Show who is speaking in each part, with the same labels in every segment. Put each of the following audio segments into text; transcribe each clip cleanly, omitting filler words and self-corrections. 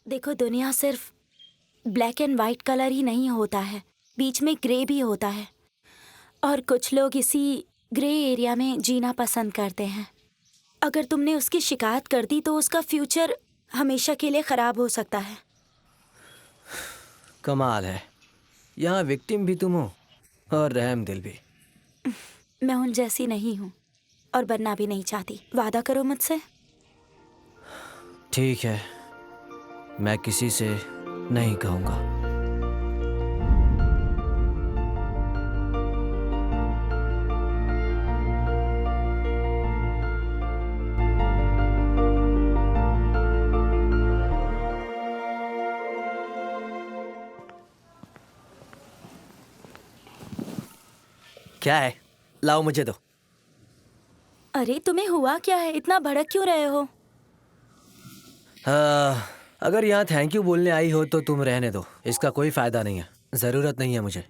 Speaker 1: देखो, दुनिया सिर्फ ब्लैक एंड वाइट कलर ही नहीं होता है, बीच में ग्रे भी होता है। और कुछ लोग इसी ग्रे एरिया में जीना पसंद करते हैं। अगर तुमने उसकी शिकायत कर दी तो उसका फ्यूचर हमेशा के लिए खराब हो सकता है।
Speaker 2: कमाल है, यहाँ विक्टिम भी तुम हो और रहम दिल भी।
Speaker 1: मैं उन जैसी नहीं हूँ और बनना भी नहीं चाहती। वादा करो मुझसे।
Speaker 2: ठीक है, मैं किसी से नहीं कहूँगा। क्या है? लाओ मुझे दो।
Speaker 1: अरे तुम्हें हुआ क्या है? इतना भड़क क्यों रहे हो?
Speaker 2: अगर यहाँ थैंक यू बोलने आई हो तो तुम रहने दो, इसका कोई फायदा नहीं है, ज़रूरत नहीं है मुझे।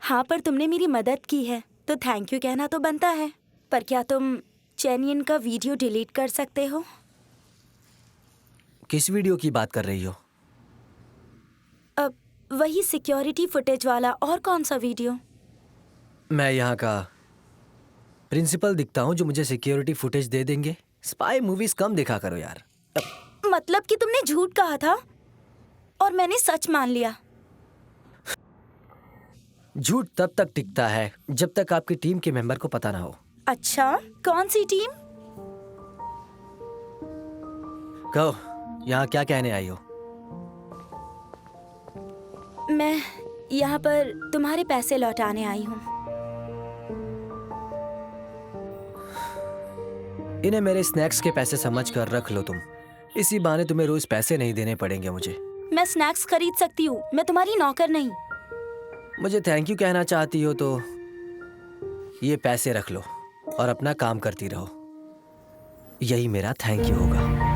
Speaker 1: हाँ, पर तुमने मेरी मदद की है तो थैंक यू कहना तो बनता है। पर क्या तुम चेनियन का वीडियो डिलीट कर सकते हो?
Speaker 2: किस वीडियो की बात कर रही हो?
Speaker 1: अब वही सिक्योरिटी फुटेज वाला। और कौन सा वीडियो?
Speaker 2: मैं यहाँ का प्रिंसिपल दिखता हूँ जो मुझे सिक्योरिटी फुटेज दे देंगे? स्पाई मूवीज कम देखा करो यार।
Speaker 1: मतलब कि तुमने झूठ कहा था और मैंने सच मान लिया।
Speaker 2: झूठ तब तक टिकता है जब तक आपकी टीम के मेंबर को पता ना हो।
Speaker 1: अच्छा, कौन सी टीम?
Speaker 2: कहो, यहाँ क्या कहने आई हो?
Speaker 1: मैं यहाँ पर तुम्हारे पैसे लौटाने आई हूँ।
Speaker 2: इन्हें मेरे स्नैक्स के पैसे समझ कर रख लो तुम। इसी बहाने तुम्हें रोज पैसे नहीं देने पड़ेंगे मुझे।
Speaker 1: मैं स्नैक्स खरीद सकती हूँ, मैं तुम्हारी नौकर नहीं।
Speaker 2: मुझे थैंक यू कहना चाहती हो तो ये पैसे रख लो और अपना काम करती रहो। यही मेरा थैंक यू होगा।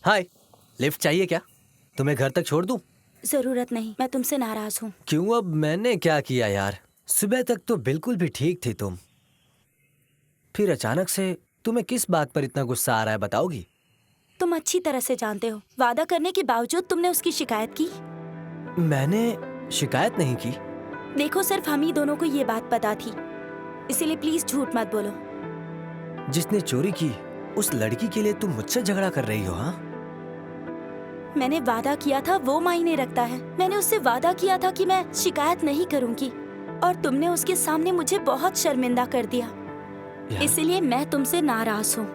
Speaker 2: हाय, लिफ्ट चाहिए क्या? तुम्हें घर तक छोड़ दूं?
Speaker 1: जरूरत नहीं, मैं तुमसे नाराज हूँ।
Speaker 2: क्यों? अब मैंने क्या किया यार? सुबह तक तो बिल्कुल भी ठीक थी तुम, फिर अचानक से तुम्हें किस बात पर इतना गुस्सा आ रहा है, बताओगी?
Speaker 1: तुम अच्छी तरह से जानते हो, वादा करने के बावजूद तुमने उसकी शिकायत की।
Speaker 2: मैंने शिकायत नहीं की।
Speaker 1: देखो, सिर्फ हम ही दोनों को ये बात पता थी, इसीलिए प्लीज झूठ मत बोलो।
Speaker 2: जिसने चोरी की उस लड़की के लिए तुम मुझसे झगड़ा कर रही हो? हाँ,
Speaker 1: मैंने वादा किया था, वो मायने रखता है। मैंने उससे वादा किया था कि मैं शिकायत नहीं करूंगी और तुमने उसके सामने मुझे बहुत शर्मिंदा कर दिया। इसीलिए मैं तुमसे नाराज हूँ,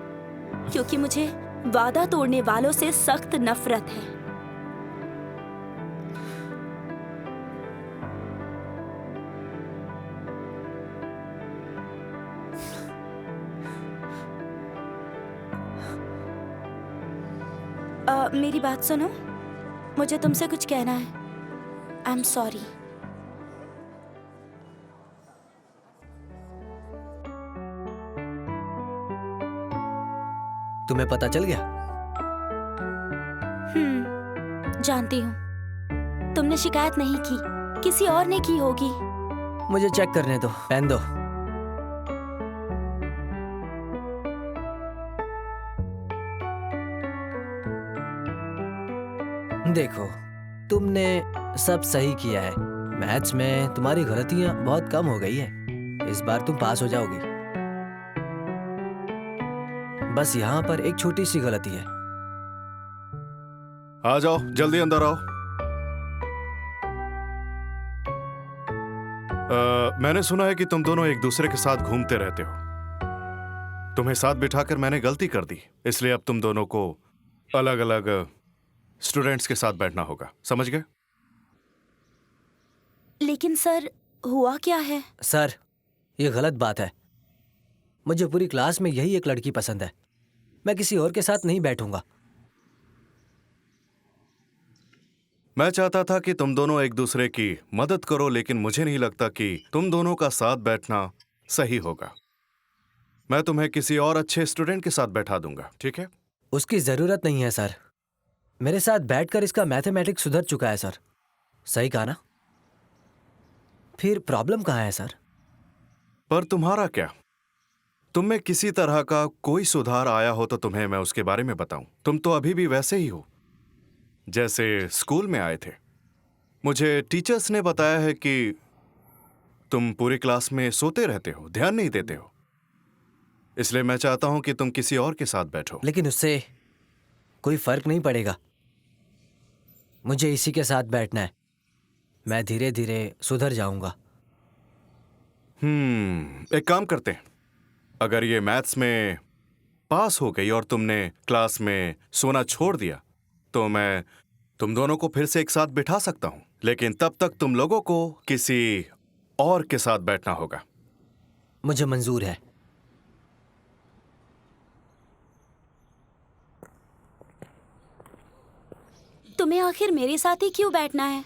Speaker 1: क्योंकि मुझे वादा तोड़ने वालों से सख्त नफरत है। मेरी बात सुनो, मुझे तुमसे कुछ कहना है। I am sorry.
Speaker 2: तुम्हें पता चल गया?
Speaker 1: जानती हूँ, तुमने शिकायत नहीं की, किसी और ने की होगी।
Speaker 2: मुझे चेक करने दो, पेन दो। देखो, तुमने सब सही किया है। मैथ्स में तुम्हारी गलतियां बहुत कम हो गई है। इस बार तुम पास हो जाओगी। बस यहाँ पर एक छोटी सी गलती है।
Speaker 3: आ जाओ, जल्दी अंदर आओ। मैंने सुना है कि तुम दोनों एक दूसरे के साथ घूमते रहते हो। तुम्हें साथ बिठाकर मैंने गलती कर दी, इसलिए अब तुम दोनों को अलग अलग स्टूडेंट्स के साथ बैठना होगा, समझ गए?
Speaker 1: लेकिन सर, हुआ क्या है?
Speaker 2: सर, ये गलत बात है। मुझे पूरी क्लास में यही एक लड़की पसंद है। मैं किसी और के साथ नहीं बैठूंगा।
Speaker 3: मैं चाहता था कि तुम दोनों एक दूसरे की मदद करो, लेकिन मुझे नहीं लगता कि तुम दोनों का साथ बैठना सही होगा। मैं तुम्हें किसी और अच्छे स्टूडेंट के साथ बैठा दूंगा, ठीक है?
Speaker 2: उसकी जरूरत नहीं है सर। मेरे साथ बैठकर इसका मैथमेटिक्स सुधर चुका है सर। सही कहा ना? फिर प्रॉब्लम कहाँ है सर?
Speaker 3: पर तुम्हारा क्या? तुम में किसी तरह का कोई सुधार आया हो तो तुम्हें मैं उसके बारे में बताऊं। तुम तो अभी भी वैसे ही हो जैसे स्कूल में आए थे। मुझे टीचर्स ने बताया है कि तुम पूरी क्लास में सोते रहते हो, ध्यान नहीं देते हो। इसलिए मैं चाहता हूं कि तुम किसी और के साथ बैठो।
Speaker 2: लेकिन उससे कोई फर्क नहीं पड़ेगा। मुझे इसी के साथ बैठना है। मैं धीरे धीरे सुधर जाऊंगा।
Speaker 3: एक काम करते हैं। अगर ये मैथ्स में पास हो गई और तुमने क्लास में सोना छोड़ दिया तो मैं तुम दोनों को फिर से एक साथ बिठा सकता हूं। लेकिन तब तक तुम लोगों को किसी और के साथ बैठना होगा।
Speaker 2: मुझे मंजूर है।
Speaker 1: तुम्हें आखिर मेरे साथ ही क्यों बैठना है?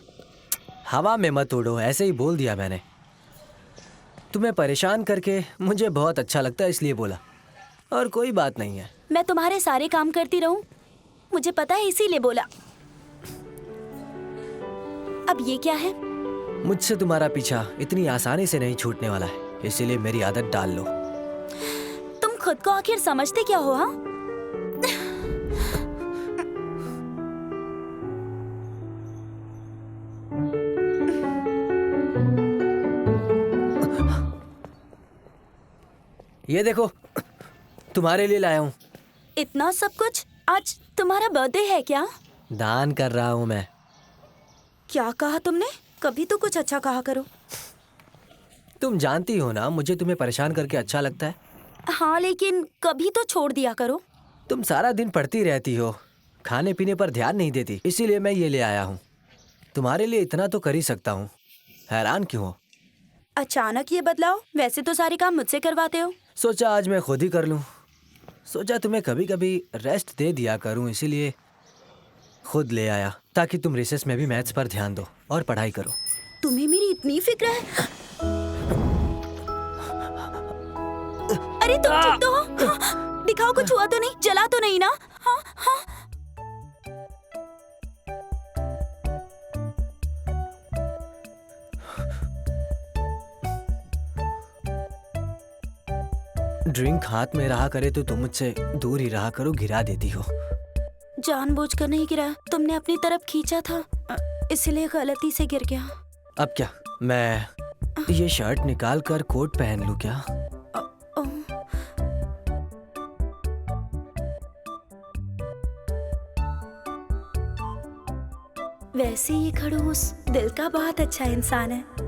Speaker 2: हवा में मत उड़ो, ऐसे ही बोल दिया मैंने। तुम्हें परेशान करके मुझे बहुत अच्छा लगता है इसलिए बोला, और कोई बात नहीं है।
Speaker 1: मैं तुम्हारे सारे काम करती रहूं? मुझे पता है, इसीलिए बोला। अब ये क्या है?
Speaker 2: मुझसे तुम्हारा पीछा इतनी आसानी से नहीं छूटने वाला है, इसीलिए मेरी आदत डाल लो।
Speaker 1: तुम खुद को आखिर समझते क्या हो? हाँ,
Speaker 2: ये देखो, तुम्हारे लिए लाया हूँ।
Speaker 1: इतना सब कुछ? आज तुम्हारा बर्थडे है क्या?
Speaker 2: दान कर रहा हूँ मैं।
Speaker 1: क्या कहा तुमने? कभी तो कुछ अच्छा कहा करो।
Speaker 2: तुम जानती हो ना, मुझे तुम्हें परेशान करके अच्छा लगता है।
Speaker 1: हाँ, लेकिन कभी तो छोड़ दिया करो।
Speaker 2: तुम सारा दिन पढ़ती रहती हो, खाने पीने पर ध्यान नहीं देती, इसीलिए मैं ये ले आया हूँ। तुम्हारे लिए इतना तो कर ही सकता हूँ। हैरान क्यों हो?
Speaker 1: अचानक ये बदलाव? वैसे तो सारे काम मुझसे करवाते हो।
Speaker 2: सोचा आज मैं खुद ही कर लूँ। सोचा तुम्हें कभी कभी रेस्ट दे दिया करूँ, इसीलिए खुद ले आया, ताकि तुम रिसेस में भी मैथ्स पर ध्यान दो और पढ़ाई करो।
Speaker 1: तुम्हें मेरी इतनी फिक्र है? अरे तुम ठीक तो हो? हाँ, दिखाओ, कुछ हुआ तो नहीं? जला तो नहीं ना? हाँ हाँ।
Speaker 2: ड्रिंक हाथ में रहा करे तो तुम मुझसे दूर ही रहा करो, गिरा देती हो।
Speaker 1: जानबूझकर नहीं गिरा, तुमने अपनी तरफ खींचा था, इसलिए गलती से गिर गया।
Speaker 2: अब क्या, मैं ये शर्ट निकाल कर कोट पहन लूं क्या?
Speaker 1: वैसे ये खड़ूस दिल का बहुत अच्छा इंसान है।